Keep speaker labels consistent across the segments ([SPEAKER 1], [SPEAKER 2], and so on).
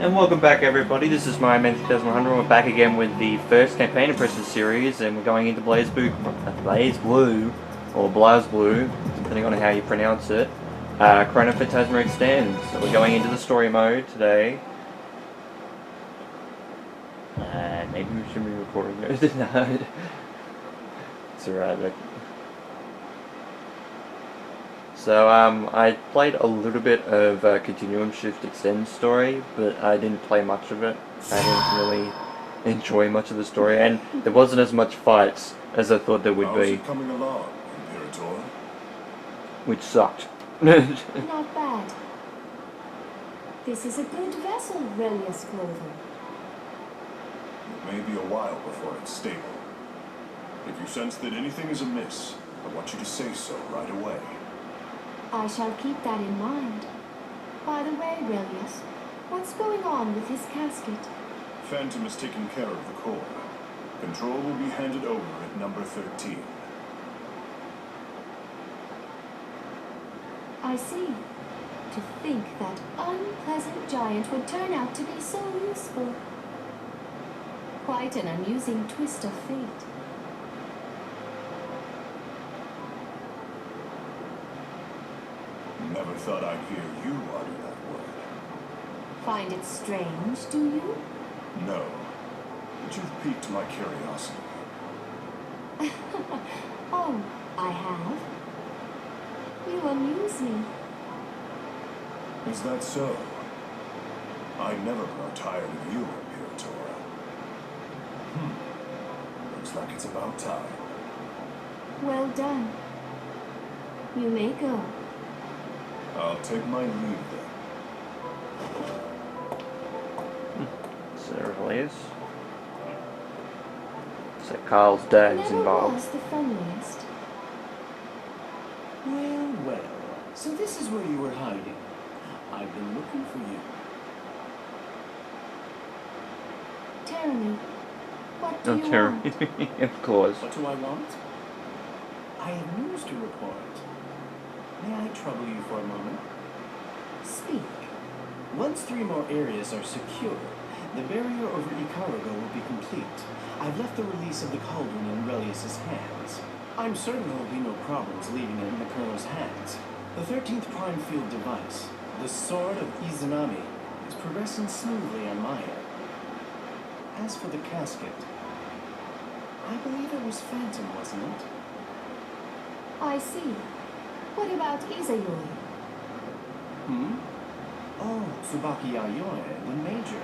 [SPEAKER 1] And welcome back everybody, this is my Man 2100, we're back again with the first campaign of Precious Series, and we're going into BlazBlue, or BlazBlue, depending on how you pronounce it, Chronophantasma Extend. So we're going into the story mode today. Maybe we should be recording this. It's alright. So, I played a little bit of Continuum Shift Extend story, but I didn't play much of it. I didn't really enjoy much of the story, and there wasn't as much fights as I thought there would be.
[SPEAKER 2] How's it coming along, Imperator?
[SPEAKER 1] Which sucked.
[SPEAKER 3] Not bad. This is a good vessel, Relius Clover.
[SPEAKER 2] It may be a while before it's stable. If you sense that anything is amiss, I want you to say so right away.
[SPEAKER 3] I shall keep that in mind. By the way, Relius, what's going on with his casket?
[SPEAKER 2] Phantom is taking care of the core. Control will be handed over at number 13.
[SPEAKER 3] I see. To think that unpleasant giant would turn out to be so useful. Quite an amusing twist of fate.
[SPEAKER 2] Never thought I'd hear you utter that word.
[SPEAKER 3] Find it strange, do you?
[SPEAKER 2] No, but you've piqued my curiosity.
[SPEAKER 3] Oh, I have? You amuse me.
[SPEAKER 2] Is that so? I never grow tired of you, Imperator. Looks like it's about time.
[SPEAKER 3] Well done. You may go.
[SPEAKER 2] I'll take my leave then.
[SPEAKER 1] So there it is. So Carl's dad's
[SPEAKER 3] Never
[SPEAKER 1] involved.
[SPEAKER 3] was the funniest.
[SPEAKER 4] Well, well. So this is where you were hiding. I've been looking for you.
[SPEAKER 3] Tyranny. What do
[SPEAKER 1] Oh,
[SPEAKER 3] you
[SPEAKER 1] Terry.
[SPEAKER 3] want?
[SPEAKER 1] Of course.
[SPEAKER 4] What do I want? I have news to report. May I trouble you for a moment?
[SPEAKER 3] Speak.
[SPEAKER 4] Once 3 more areas are secure, the barrier over Icarago will be complete. I've left the release of the cauldron in Relius's hands. I'm certain there will be no problems leaving it in the Colonel's hands. The 13th Prime Field device, the Sword of Izanami, is progressing smoothly on my end. As for the casket, I believe it was Phantom, wasn't it?
[SPEAKER 3] I see. What about Izayoi?
[SPEAKER 4] Oh, Tsubaki Yayoi, the Major.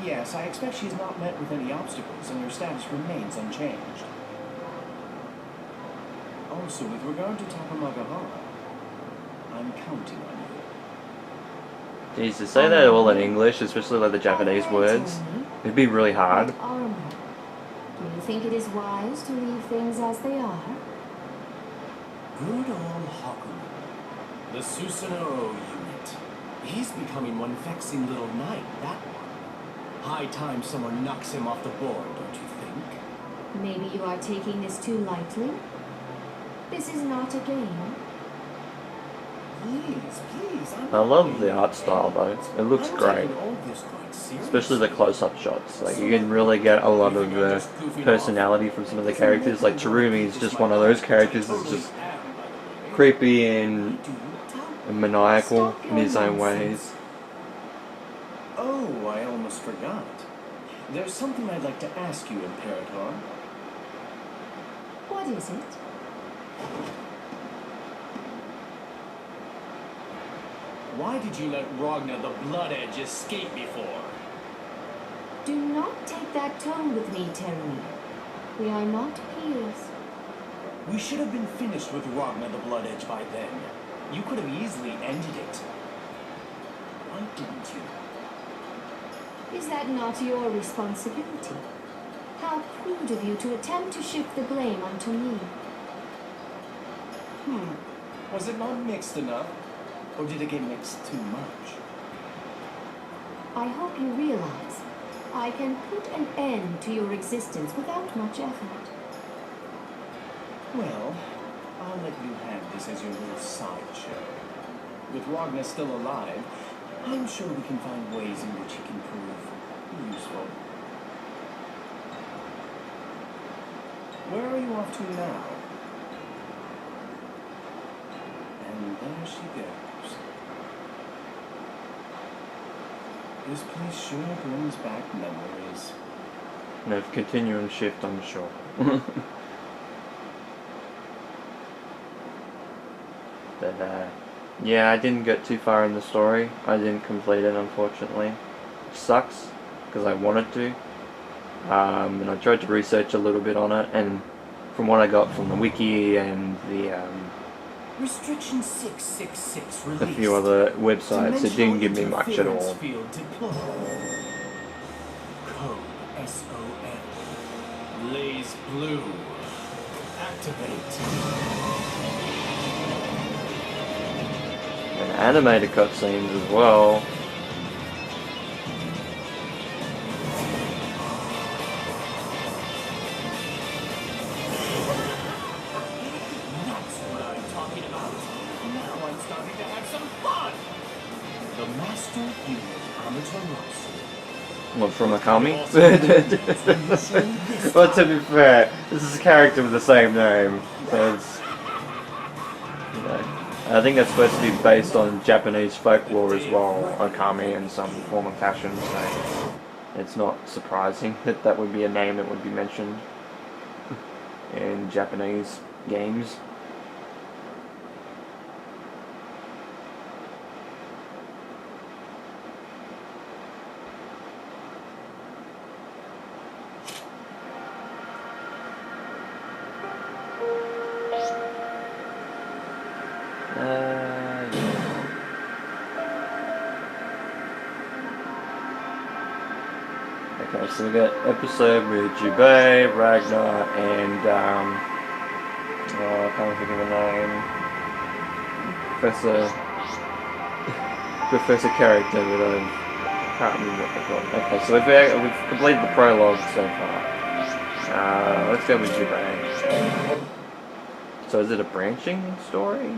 [SPEAKER 4] Yes, I expect she has not met with any obstacles and her status remains unchanged. Also, with regard to Takamagahara, I'm counting on you.
[SPEAKER 1] Jeez, to say that all in English, especially like the Japanese words, it'd be really hard.
[SPEAKER 3] What armor? Do you think it is wise to leave things as they are?
[SPEAKER 4] Good old Hakuno. The Susanoo unit. He's becoming one vexing little knight, that one. High time someone knocks him off the board, don't you think?
[SPEAKER 3] Maybe you are taking this too lightly? This is not a game.
[SPEAKER 4] Please, please.
[SPEAKER 1] I love the art style though. It looks great. Especially the close-up shots. Like you can really get a lot of the personality from some of the characters. Like Terumi is just one of those characters that's just creepy and maniacal in his own ways.
[SPEAKER 4] Oh, I almost forgot. There's something I'd like to ask you, Imperator.
[SPEAKER 3] What is it?
[SPEAKER 4] Why did you let Ragnar the Blood Edge escape before?
[SPEAKER 3] Do not take that tone with me, Terry. We are not peers.
[SPEAKER 4] We should have been finished with Ragnar the Blood Edge by then. You could have easily ended it. Why didn't you?
[SPEAKER 3] Is that not your responsibility? How crude of you to attempt to shift the blame onto me.
[SPEAKER 4] Was it not mixed enough? Or did it get mixed too much?
[SPEAKER 3] I hope you realize I can put an end to your existence without much effort.
[SPEAKER 4] Well, I'll let you have this as your little sideshow. With Ragnar still alive, I'm sure we can find ways in which he can prove useful. Where are you off to now? And there she goes. This place sure brings back memories.
[SPEAKER 1] No, continuing shift, I'm sure. But, yeah, I didn't get too far in the story. I didn't complete it, unfortunately. Which sucks, because I wanted to. And I tried to research a little bit on it, and from what I got from the wiki and the
[SPEAKER 4] Restriction 666
[SPEAKER 1] a
[SPEAKER 4] released.
[SPEAKER 1] few other websites, it didn't give me much at
[SPEAKER 4] Interference
[SPEAKER 1] all.
[SPEAKER 4] Field deployed. Code SON. BlazBlue. Activate.
[SPEAKER 1] And animated cutscenes as well.
[SPEAKER 4] That's what I'm talking about. Now I'm starting to have some fun. The Master Unit Amaterasu.
[SPEAKER 1] What, from Akami? Well, to be fair, this is a character with the same name, so it's, you know, I think that's supposed to be based on Japanese folklore as well, Akami, in some form of fashion, so it's not surprising that that would be a name that would be mentioned in Japanese games. Yeah. Okay, so we got episode with Jubei, Ragnar, and oh, I can't think of the name. Professor character, but I can't remember what they're called. Okay, so we've completed the prologue so far. Let's go with Jubei. So is it a branching story?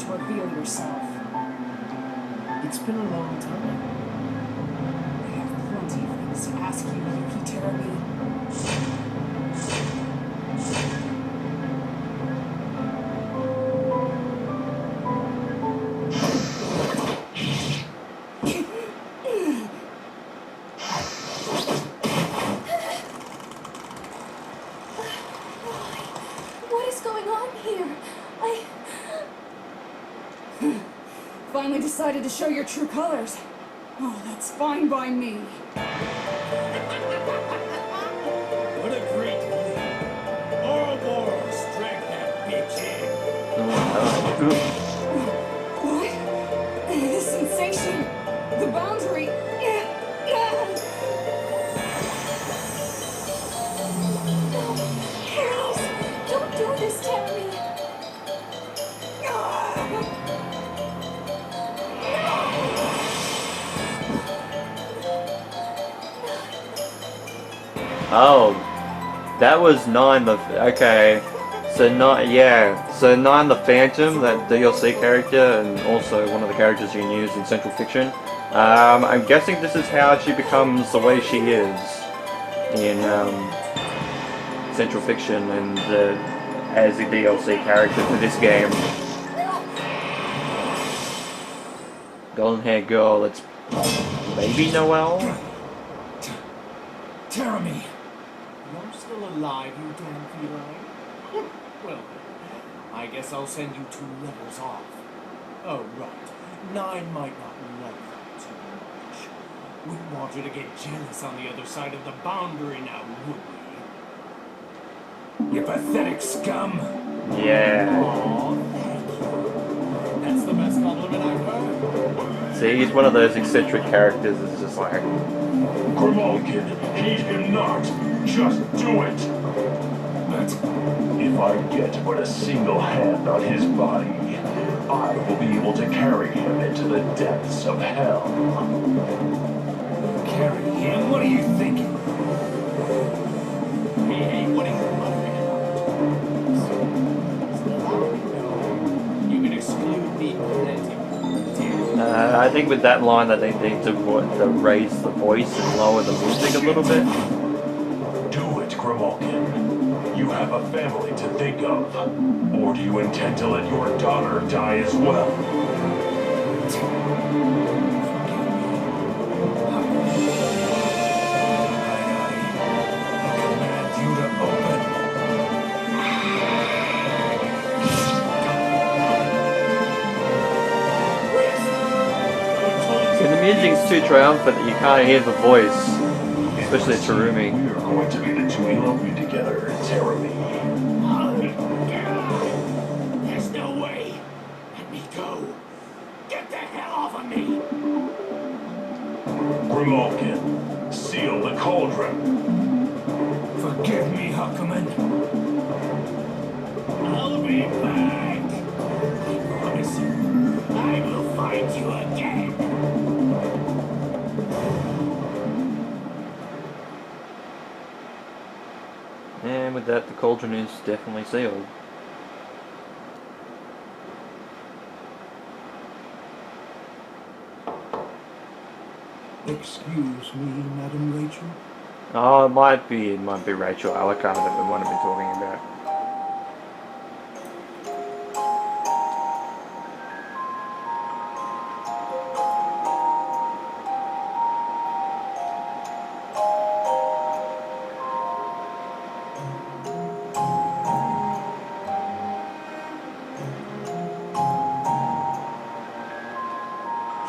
[SPEAKER 5] Reveal yourself.
[SPEAKER 4] It's been a long time.
[SPEAKER 5] I have plenty of things to ask you, Yuki Terumi.
[SPEAKER 3] What is going on here?
[SPEAKER 5] Finally decided to show your true colors. Oh, that's fine by me.
[SPEAKER 4] What a great lead. Ouroboros, drag that bitch in.
[SPEAKER 5] What? This sensation. The boundary.
[SPEAKER 3] Please, don't do this, Terry.
[SPEAKER 1] Oh, that was Nine the... Okay. So Nine the Phantom, that DLC character, and also one of the characters you can use in Central Fiction. I'm guessing this is how she becomes the way she is in Central Fiction, and as a DLC character for this game. Golden haired girl, it's maybe Noelle?
[SPEAKER 4] Terumi! You're still alive, you damn feline. Well, I guess I'll send you 2 letters off. Oh, right. 9 might not like that too much. Wouldn't want you to get jealous on the other side of the boundary now, would we? You pathetic scum!
[SPEAKER 1] Yeah.
[SPEAKER 4] Aw, thank you. That's the best compliment I've heard.
[SPEAKER 1] See, he's one of those eccentric characters that's just like,
[SPEAKER 2] Grimalkin, heed him not. Just do it.
[SPEAKER 6] But if I get but a single hand on his body, I will be able to carry him into the depths of hell.
[SPEAKER 4] Carry him? What are you thinking? Hey, what are you muttering about? You can exclude me plenty.
[SPEAKER 1] I think with that line that they need to raise the voice and lower the music a little bit.
[SPEAKER 6] Do it, Grimalkin. You have a family to think of. Or do you intend to let your daughter die as well?
[SPEAKER 1] See, the music's too triumphant that you can't hear the voice, especially Terumi.
[SPEAKER 6] We are going to be the two eloping together, Terumi.
[SPEAKER 4] There's no way. Let me go. Get the hell off of me.
[SPEAKER 6] Grimalkin, seal the cauldron.
[SPEAKER 4] Forgive me, Huckleman. I'll be back. I promise you, I will find you again.
[SPEAKER 1] And with that, the cauldron is definitely sealed.
[SPEAKER 7] Excuse me, Madam Rachel.
[SPEAKER 1] Oh, it might be Rachel Alucard that we want to be talking about.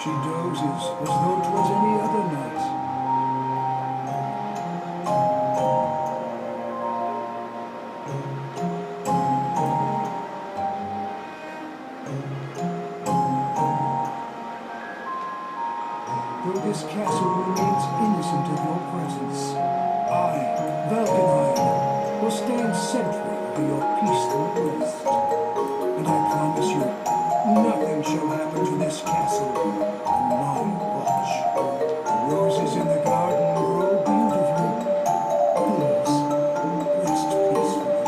[SPEAKER 7] She dozes as though 'twas any other night. Though this castle remains innocent of your presence, I, Valkenheim, will stand sentry over your peaceful rest. And I promise you, nothing shall happen to this castle on my watch. Roses in the garden grow beautifully. Please, rest peacefully.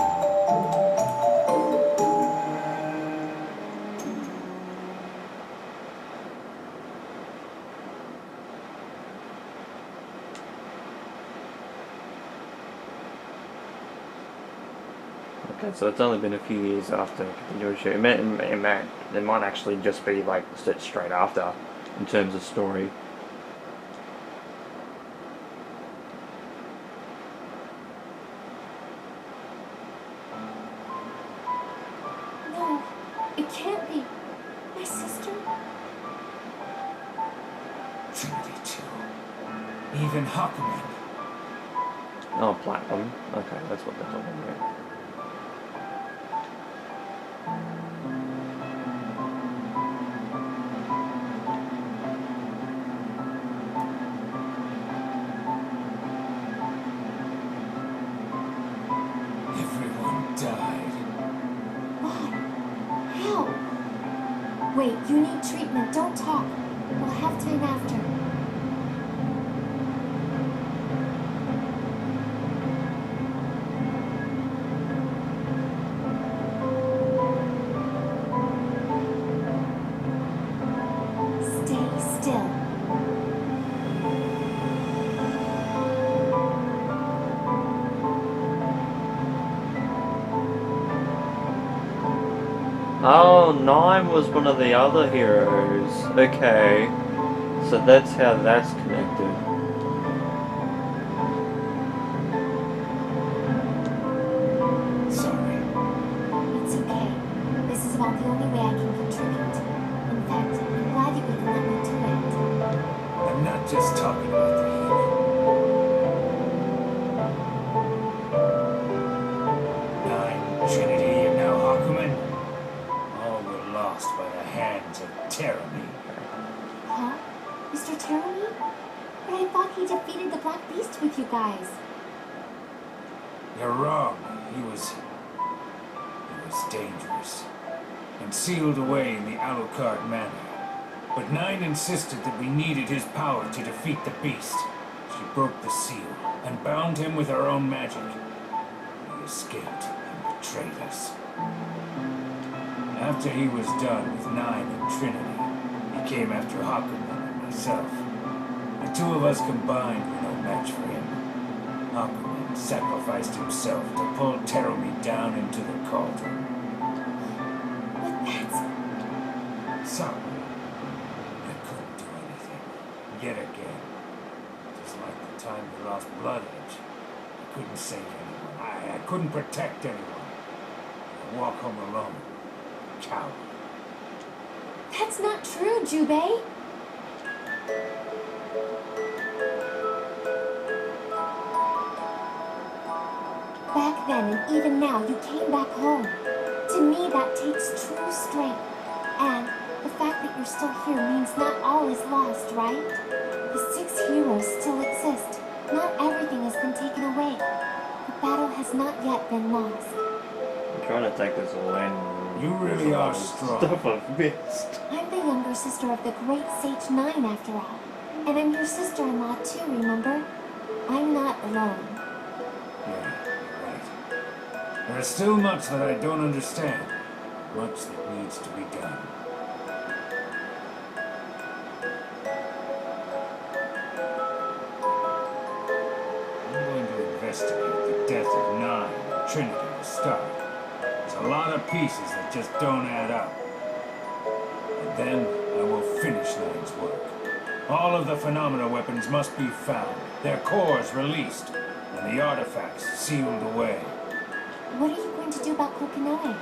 [SPEAKER 1] Okay, so it's only been a few years after continuous shoot. It might actually just be like straight after in terms of story.
[SPEAKER 3] No, it can't be. My sister?
[SPEAKER 4] Trinity too. Even Huckleman.
[SPEAKER 1] Oh, platinum. Okay, that's what they're talking about.
[SPEAKER 4] Everyone died.
[SPEAKER 3] Why? How? Wait, you need treatment. Don't talk. We'll have time after. Stay still.
[SPEAKER 1] Oh, Nine was one of the other heroes. Okay. So that's how that's connected.
[SPEAKER 4] Sorry.
[SPEAKER 3] It's okay. This is about the only way I can contribute. In fact, I'm glad you even let me do it.
[SPEAKER 4] I'm not just talking about the healing. Nine, Trinity, and now Huckleman. All were lost by the hands of
[SPEAKER 8] Teremy.
[SPEAKER 3] Huh? Mr. Teremy? But I thought he defeated the Black Beast with you guys.
[SPEAKER 8] You're wrong. He was dangerous. And sealed away in the Alucard Manor. But Nine insisted that we needed his power to defeat the beast. She broke the seal and bound him with her own magic. He escaped and betrayed us. After he was done with Nine and Trinity, he came after Hakuman and myself. The two of us combined were no match for him. Hakuman sacrificed himself to pull Teremy down into the cauldron.
[SPEAKER 3] But that's...
[SPEAKER 8] Sorry. I couldn't do anything. Yet again. Just like the time we lost Blood Edge. I couldn't save anyone. I couldn't protect anyone. I walk home alone. Coward.
[SPEAKER 3] That's not true, Jubei. Back then and even now, you came back home. To me, that takes true strength. And the fact that you're still here means not all is lost, right? The 6 heroes still exist. Not everything has been taken away. The battle has not yet been lost.
[SPEAKER 1] I'm trying to take this all in.
[SPEAKER 8] You really are strong.
[SPEAKER 1] Stuff I've missed.
[SPEAKER 3] I'm the younger sister of the great Sage 9, after all. And I'm your sister-in-law too, remember? I'm not alone.
[SPEAKER 8] Yeah, right. There is still much that I don't understand. Much that needs to be done. I'm going to investigate the death of Nine and Trinity to start. There's a lot of pieces that just don't add up. And then I will finish Nine's work. All of the phenomena weapons must be found, their cores released, and the artifacts sealed away.
[SPEAKER 3] What are you going to do about Kokonoe?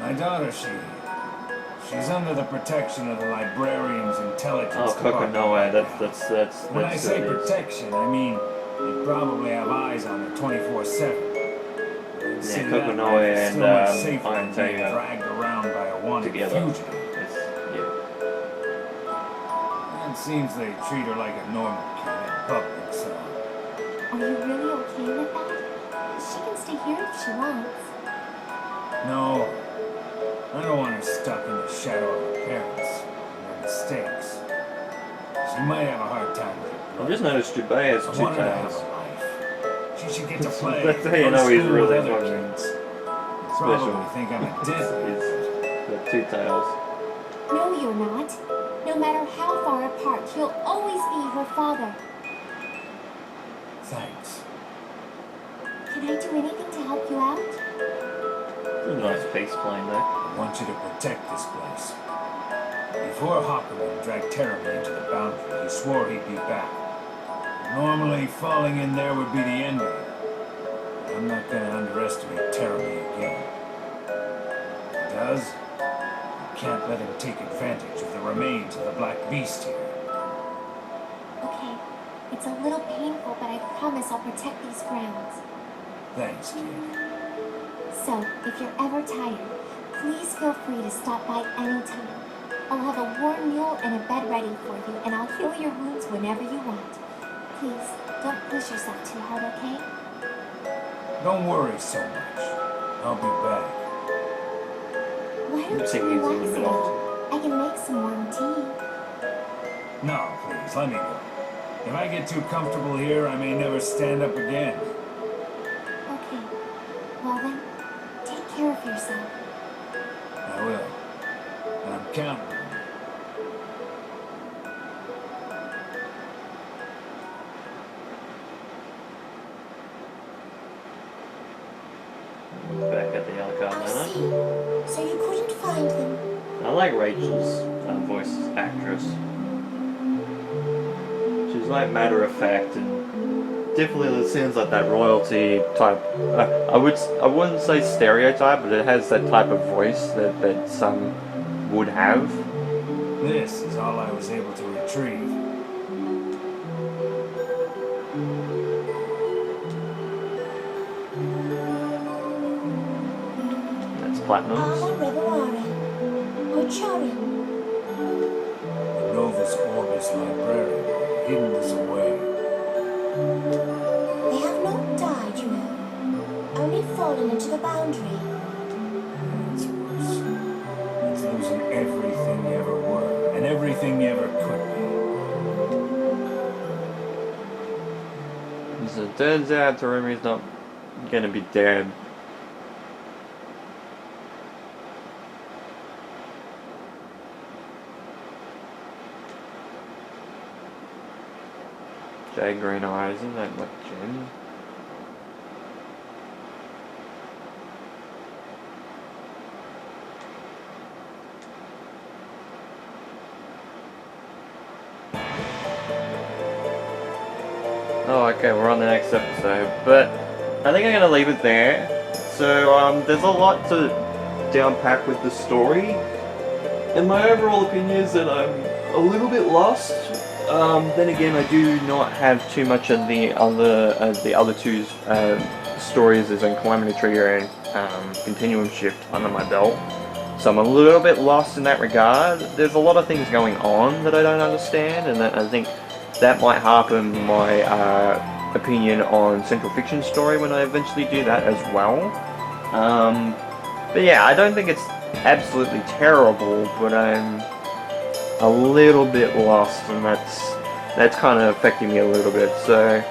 [SPEAKER 8] My daughter, she's under the protection of the librarian's intelligence
[SPEAKER 1] Oh,
[SPEAKER 8] department.
[SPEAKER 1] Kokonoe, that's
[SPEAKER 8] When I say
[SPEAKER 1] who it is.
[SPEAKER 8] protection, I mean they probably have eyes on her 24/7.
[SPEAKER 1] Yeah, Kokonoe and Iron
[SPEAKER 8] being
[SPEAKER 1] Tail
[SPEAKER 8] dragged around by a wanted
[SPEAKER 1] together.
[SPEAKER 8] fugitive.
[SPEAKER 1] It's, yeah.
[SPEAKER 8] It seems they treat her like a normal kid in public, so
[SPEAKER 3] Are you really okay with that? She can stay here if she wants.
[SPEAKER 8] no. I don't want her stuck in the shadow of her parents and their mistakes. She might have a hard time with it.
[SPEAKER 1] I've just noticed Jubei has
[SPEAKER 8] I
[SPEAKER 1] 2
[SPEAKER 8] want her to have
[SPEAKER 1] tails.
[SPEAKER 8] a life. She should get to play.
[SPEAKER 1] That's how you
[SPEAKER 8] go to
[SPEAKER 1] know he's
[SPEAKER 8] school
[SPEAKER 1] really
[SPEAKER 8] with other
[SPEAKER 1] fucking
[SPEAKER 8] kids.
[SPEAKER 1] special.
[SPEAKER 8] Probably think I'm a Disney.
[SPEAKER 1] He's got 2 tails.
[SPEAKER 3] No, you're not. No matter how far apart, you'll always be her father.
[SPEAKER 8] Thanks.
[SPEAKER 3] Can I do anything to help you out?
[SPEAKER 1] It's a nice bass playing there.
[SPEAKER 8] I want you to protect this place. Before Hakuman dragged Teremy into the boundary, he swore he'd be back. Normally, falling in there would be the end of it. But I'm not gonna underestimate Teremy again. If he does, I can't let him take advantage of the remains of the Black Beast here.
[SPEAKER 3] Okay, it's a little painful, but I promise I'll protect these grounds.
[SPEAKER 8] Thanks, kid.
[SPEAKER 3] So, if you're ever tired, please feel free to stop by anytime. I'll have a warm meal and a bed ready for you, and I'll heal your wounds whenever you want. Please, don't push yourself too hard, okay?
[SPEAKER 8] Don't worry so much. I'll be back.
[SPEAKER 3] Why don't
[SPEAKER 1] Lip
[SPEAKER 3] you
[SPEAKER 1] syncing's a
[SPEAKER 3] relax
[SPEAKER 1] little
[SPEAKER 3] a
[SPEAKER 1] bit
[SPEAKER 3] little? I can make some warm tea.
[SPEAKER 8] No, please, let me go. If I get too comfortable here, I may never stand up again.
[SPEAKER 3] Okay. Well then, take care of yourself.
[SPEAKER 8] I will. And I'm counting on you.
[SPEAKER 1] Back at the Alucard
[SPEAKER 3] I
[SPEAKER 1] Manor.
[SPEAKER 3] see. So you couldn't find them?
[SPEAKER 1] I like Rachel's voice actress. She's like matter of fact and definitely sounds like that royalty type. I wouldn't say stereotype, but it has that type of voice that some would have.
[SPEAKER 8] This is all I was able to retrieve.
[SPEAKER 1] That's platinums.
[SPEAKER 3] Ama Reverare. Ochari.
[SPEAKER 8] this Orbis librarian hidden this away.
[SPEAKER 3] They have not died, you know. Only fallen into the boundary.
[SPEAKER 8] It's worse. It's losing everything you ever were, and everything you ever could be.
[SPEAKER 1] So it turns out Terumi's not gonna be dead. Jade green eyes, isn't that like Jen? Oh, okay, we're on the next episode, but I think I'm gonna leave it there. So, there's a lot to unpack with the story, and my overall opinion is that I'm a little bit lost. Then again, I do not have too much of the other two stories as in Calamity Trigger and Continuum Shift under my belt, so I'm a little bit lost in that regard. There's a lot of things going on that I don't understand, and I think that might harpen my opinion on Central Fiction Story when I eventually do that as well. But yeah, I don't think it's absolutely terrible, but I'm a little bit lost, and that's kind of affecting me a little bit. So,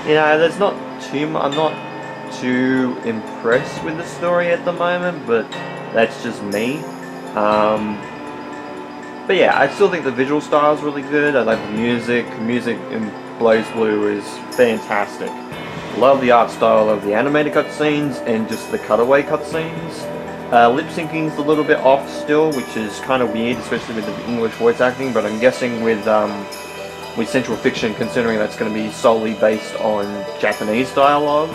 [SPEAKER 1] you know, there's not too I'm not too impressed with the story at the moment, but that's just me. But yeah, I still think the visual style is really good. I like the music. Music in BlazBlue is fantastic. Love the art style of the animated cutscenes and just the cutaway cutscenes. Lip syncing's a little bit off still, which is kind of weird, especially with the English voice acting. But I'm guessing with Central Fiction, considering that's going to be solely based on Japanese dialogue,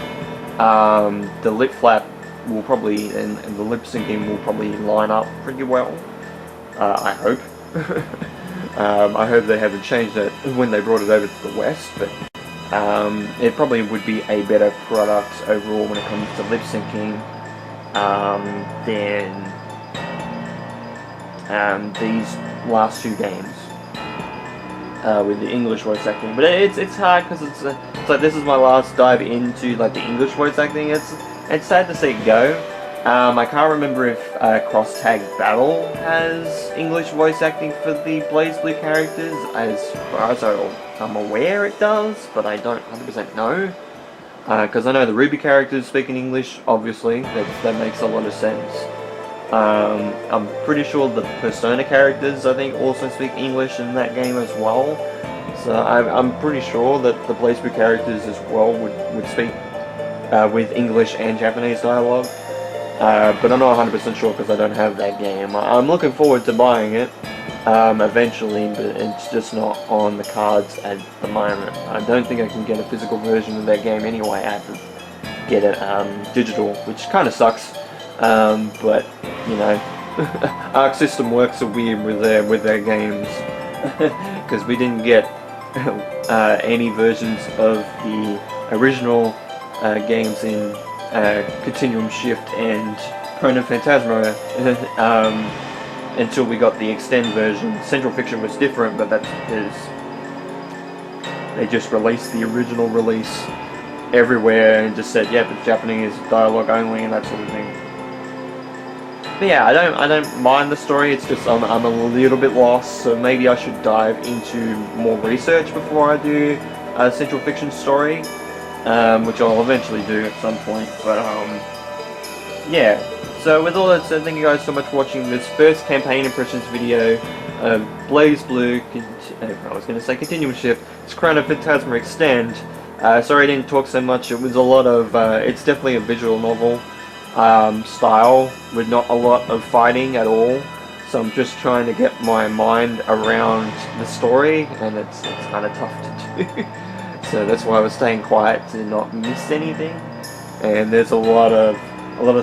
[SPEAKER 1] the lip flap will probably and the lip syncing will probably line up pretty well. I hope. I hope they haven't changed it when they brought it over to the West, but it probably would be a better product overall when it comes to lip syncing than these last two games with the English voice acting. But it's hard because it's like this is my last dive into like the English voice acting. It's sad to see it go. I can't remember if Cross Tag Battle has English voice acting for the BlazBlue characters. As far as I'm aware it does, but I don't 100% know. Because I know the Ruby characters speak in English, obviously, that makes a lot of sense. I'm pretty sure the Persona characters, I think, also speak English in that game as well. So I'm pretty sure that the BlazBlue characters as well would speak with English and Japanese dialogue. But I'm not 100% sure because I don't have that game. I'm looking forward to buying it eventually, but it's just not on the cards at the moment. I don't think I can get a physical version of that game anyway. I have to get it digital, which kind of sucks. But you know, Arc System works so weird with their games because we didn't get any versions of the original games in Continuum Shift and Chronophantasma until we got the Extend version. Central Fiction was different, but that's because they just released the original release everywhere and just said, yep, it's Japanese dialogue only and that sort of thing. But yeah, I don't mind the story. It's just I'm a little bit lost, so maybe I should dive into more research before I do a Central Fiction story, which I'll eventually do at some point. But yeah. So with all that said, thank you guys so much for watching this first campaign impressions video of BlazBlue. I was going to say Continuum Shift. It's Chronophantasma Extend. Sorry I didn't talk so much. It was a lot of. It's definitely a visual novel style with not a lot of fighting at all. So I'm just trying to get my mind around the story, and it's kind of tough to do. So that's why I was staying quiet to not miss anything. And there's a lot of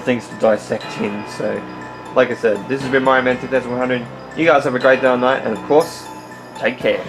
[SPEAKER 1] things to dissect in. So, like I said, this has been Mario Man 2100. You guys have a great day or night, and of course, take care.